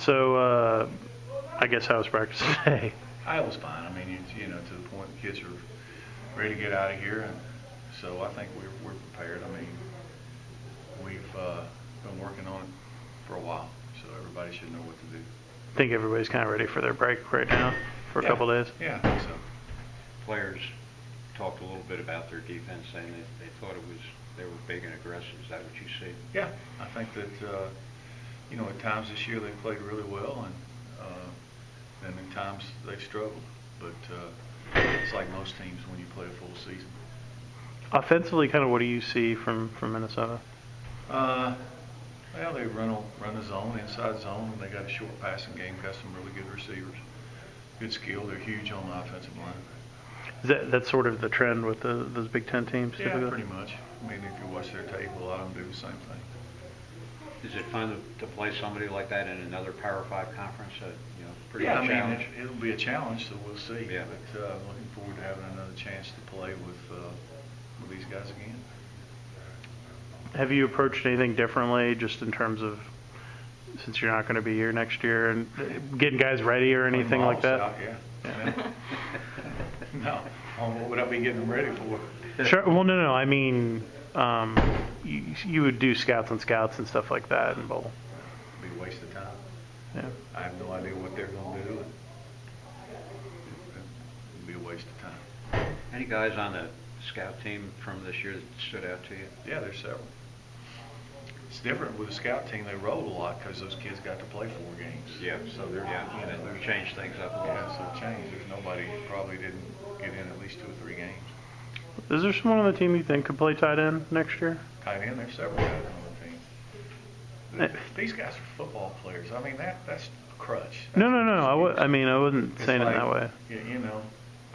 So, I guess how was practice today? I was fine. I mean, you know, to the point the kids are ready to get out of here, and so I think we're prepared. I mean, we've been working on it for a while, so everybody should know what to do. I think everybody's kind of ready for their break right now for a couple days. Yeah, I think so. Players talked a little bit about their defense, saying that they thought they were big and aggressive. Is that what you see? Yeah, I think that you know, at times this year they played really well, and then at times they've struggled. But it's like most teams when you play a full season. Offensively, kind of what do you see from Minnesota? Well, they run the zone, inside zone, and they got a short passing game. Got some really good receivers, good skill. They're huge on the offensive line. Is that's sort of the trend with those Big Ten teams? Yeah, typically? pretty much. I mean, if you watch their tape, a lot of them do the same thing. Is it fun to play somebody like that in another Power 5 conference? You know, pretty Yeah, good I challenge. mean, it'll be a challenge, so we'll see. Yeah. But I'm looking forward to having another chance to play with these guys again. Have you approached anything differently, just in terms of, since you're not going to be here next year, and getting guys ready or anything like that? Out, yeah. No. What would I be getting them ready for? Sure. Well, no. I mean, you would do scouts and stuff like that in bowl. It'd be a waste of time. Yeah. I have no idea what they're going to do. It'd be a waste of time. Any guys on the scout team from this year that stood out to you? Yeah, there's several. It's different with the scout team. They rolled a lot because those kids got to play 4 games. Yeah. So they're, you know, they've changed things up a little. Yeah, so it changed. There's nobody probably didn't get in at least 2 or 3 games. Is there someone on the team you think could play tight end next year? Tight end, there's several guys on the team. These guys are football players. I mean, that's a crutch. That's No. I mean, I wasn't saying it that way. You know,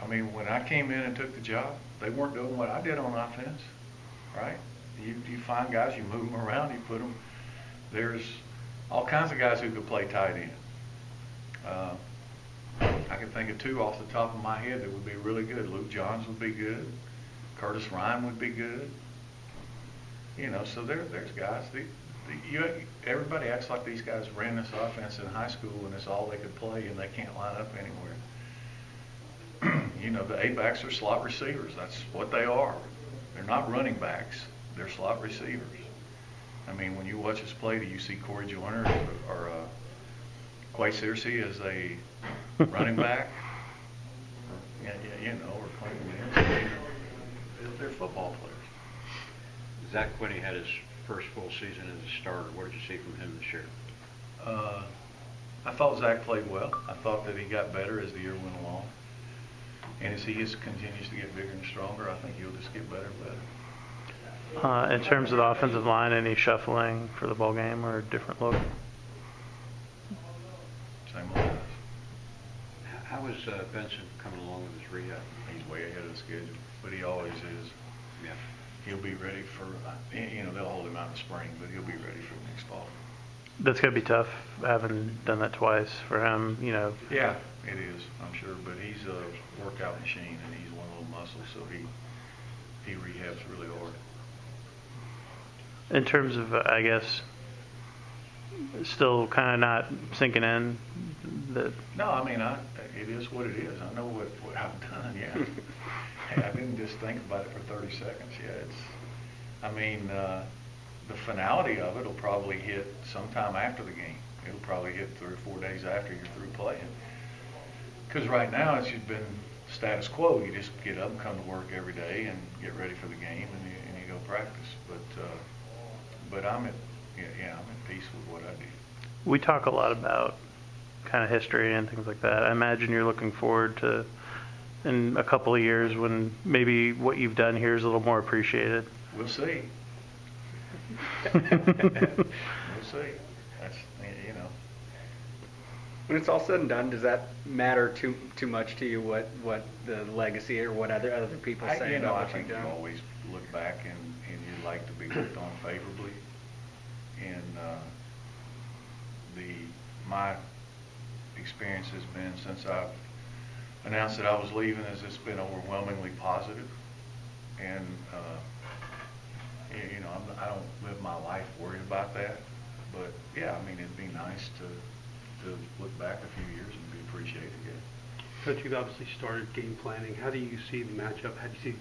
I mean, when I came in and took the job, they weren't doing what I did on offense, right? You find guys, you move them around, you put them. There's all kinds of guys who could play tight end. I can think of 2 off the top of my head that would be really good. Luke Johns would be good. Curtis Ryan would be good. You know, so there's guys. Everybody acts like these guys ran this offense in high school and it's all they could play and they can't line up anywhere. You know, the A-backs are slot receivers. That's what they are. They're not running backs. They're slot receivers. I mean, when you watch us play, do you see Corey Joyner or Quay Searcy as a running back? You know, or Clinton Williams? They're football players. Zach Quinney had his first full season as a starter. What did you see from him this year? I thought Zach played well. I thought that he got better as the year went along. And as he continues to get bigger and stronger, I think he'll just get better and better. In terms of the offensive line, any shuffling for the ball game or a different look? Same old guys. How is Benson coming along with his rehab? He's way ahead of the schedule, but he always is. Yeah. He'll be ready for, you know, they'll hold him out in the spring, but he'll be ready for next fall. That's going to be tough, having done that twice for him, you know. Yeah, it is, I'm sure, but he's a workout machine and he's one little muscle, so he rehabs really hard. In terms of, I guess, still kind of not sinking in that. No, I mean, it is what it is. I know what I've done, yeah. I didn't just think about it for 30 seconds. Yeah, I mean, the finality of it will probably hit sometime after the game. It'll probably hit 3 or 4 days after you're through playing. Because right now it's just been status quo. You just get up and come to work every day and get ready for the game, and you go practice. But I'm at peace with what I do. We talk a lot about kind of history and things like that. I imagine you're looking forward to, in a couple of years, when maybe what you've done here is a little more appreciated. We'll see. We'll see. That's, you know. When it's all said and done, does that matter too much to you? What the legacy or what other people say You know, about I what think you've you done? always look back and you'd like to be looked on favorably. And my experience has been, since I've announced that I was leaving, is it's been overwhelmingly positive. And you know, I don't live my life worried about that. But yeah, I mean, it'd be nice to back a few years and be appreciated, yeah. Coach, you've obviously started game planning. How do you see the matchup? How do you see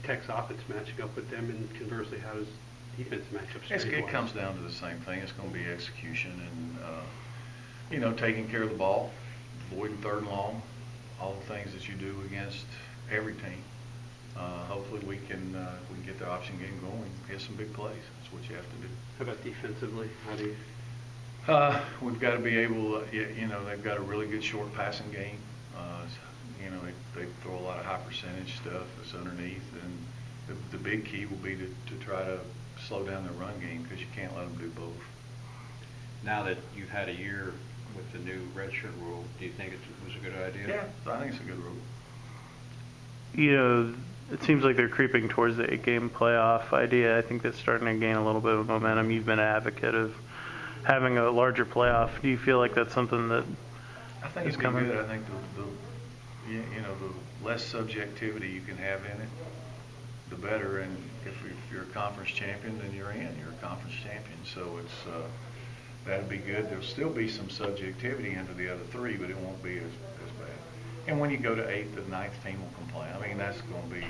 Tech's offense matching up with them, and conversely, how does defense match up? It comes down to the same thing. It's going to be execution and, taking care of the ball, avoiding third and long, all the things that you do against every team. Hopefully we can get the option game going, get some big plays. That's what you have to do. How about defensively? How do you? We've got to be able, they've got a really good short passing game. They throw a lot of high percentage stuff that's underneath, and the big key will be to try to slow down their run game, because you can't let them do both. Now that you've had a year with the new redshirt rule, do you think it was a good idea? Yeah, I think it's a good rule. It seems like they're creeping towards the 8-game playoff idea. I think that's starting to gain a little bit of momentum. You've been an advocate of having a larger playoff. Do you feel like that's something that I think is it's coming? good. I think the less subjectivity you can have in it, the better. And if you're a conference champion, then you're in. You're a conference champion. So that'd be good. There'll still be some subjectivity into the other three, but it won't be as bad. And when you go to 8th, the 9th team will complain. I mean, that's going to be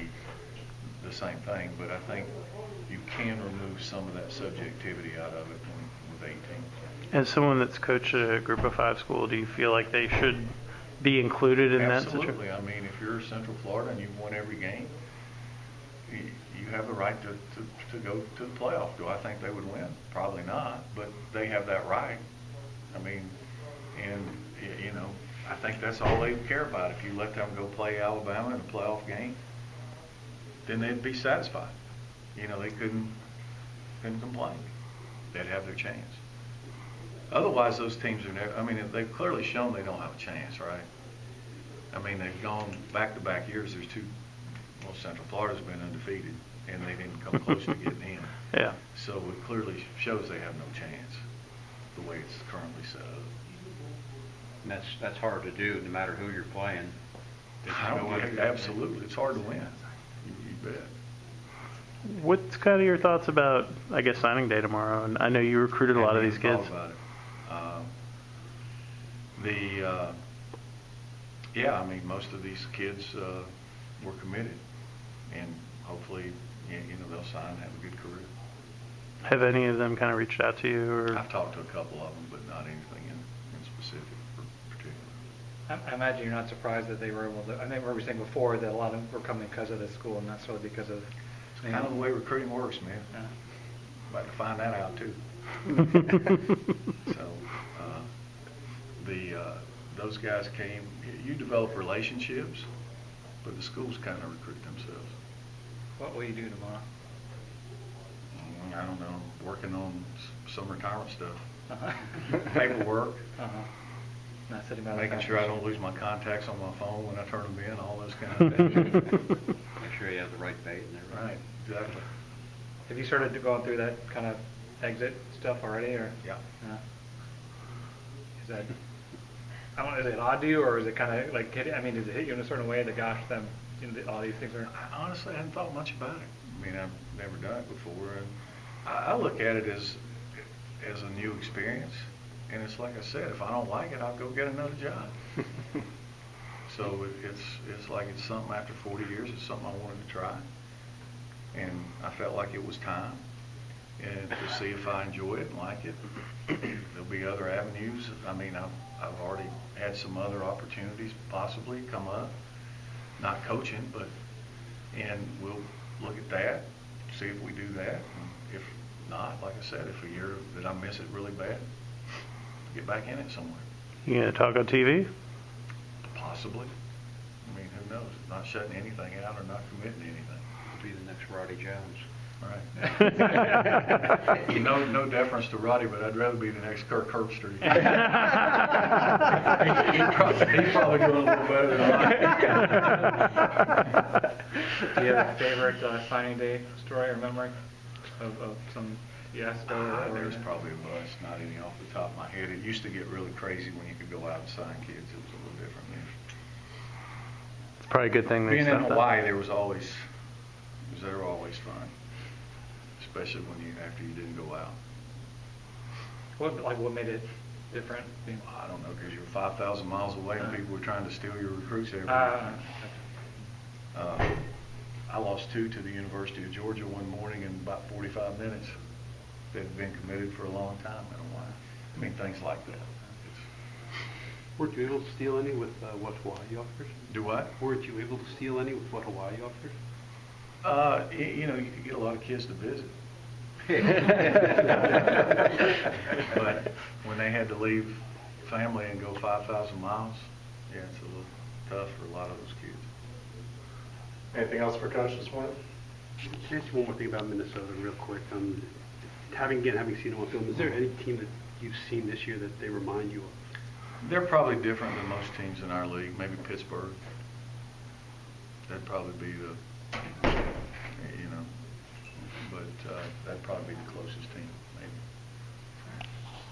the same thing. But I think you can remove some of that subjectivity out of it with 8 teams. As someone that's coached a group of 5 school, do you feel like they should be included in that situation? Absolutely. I mean, if you're Central Florida and you've won every game, you have the right to go to the playoff. Do I think they would win? Probably not, but they have that right. I mean, and, I think that's all they care about. If you let them go play Alabama in a playoff game, then they'd be satisfied. They couldn't complain. They'd have their chance. Otherwise, those teams are never, they've clearly shown they don't have a chance, right? I mean, they've gone back-to-back years. Central Florida's been undefeated, and they didn't come close to getting in. Yeah. So it clearly shows they have no chance, the way it's currently set up. And that's hard to do, no matter who you're playing. Absolutely. It's hard to win. You bet. What's kind of your thoughts about, I guess, signing day tomorrow? And I know you recruited a lot of these kids. About it. Most of these kids were committed, and hopefully, they'll sign and have a good career. Have any of them kind of reached out to you? Or? I've talked to a couple of them, but not anything in specific particular. I imagine you're not surprised that they were able to. I think we were saying before that a lot of them were coming because of the school, and not solely because of. It's kind of the way recruiting works, man. Yeah. About to find that out too. So those guys came. You develop relationships, but the schools kind of recruit themselves. What will you do tomorrow? I don't know. Working on some retirement stuff. Uh-huh. Paperwork. Uh-huh. Not sitting by the Making fax sure I machine. don't lose my contacts on my phone when I turn them in. All those kind of things. Make sure you have the right bait and everything. Right. Exactly. Have you started going through that kind of exit stuff already, or? Yeah. Is that? I don't know. Is it odd to you, or is it kind of like? Does it hit you in a certain way that all these things are? Honestly, I hadn't thought much about it. I've never done it before, and I look at it as a new experience. And it's like I said, if I don't like it, I'll go get another job. So it's like it's something after 40 years. It's something I wanted to try, and I felt like it was time, and to see if I enjoy it and like it. There'll be other avenues. I've already had some other opportunities possibly come up, not coaching, and we'll look at that, see if we do that. And if not, like I said, if a year that I miss it really bad, get back in it somewhere. You gonna talk on TV? Possibly. Who knows? Not shutting anything out or not committing to anything. Could be the next Roddy Jones. Right. No deference to Roddy, but I'd rather be the next Kirk Herbstreit. He's probably doing a little better than I. Do you have a favorite signing day story or memory of some fiasco? There's probably a bunch, not any off the top of my head. It used to get really crazy when you could go out and sign kids. It was a little different then. It's probably a good thing they Being in stopped that. Hawaii, they were always fun, especially after you didn't go out. What made it different? I don't know, because you're 5,000 miles away and people were trying to steal your recruits every Ah. day. I lost 2 to the University of Georgia one morning in about 45 minutes. They'd been committed for a long time. I don't know why. I mean, things like that. Weren't you able to steal any with what Hawaii offers? Do what? Weren't you able to steal any with what Hawaii offers? You know, you could get a lot of kids to visit. But when they had to leave family and go 5,000 miles, yeah, it's a little tough for a lot of those kids. Anything else for Coach this morning? Can I ask you one more thing about Minnesota real quick? Having seen them on film, is there any team that you've seen this year that they remind you of? They're probably different than most teams in our league, maybe Pittsburgh. That'd probably be the, you know, but that'd probably be the closest team, maybe.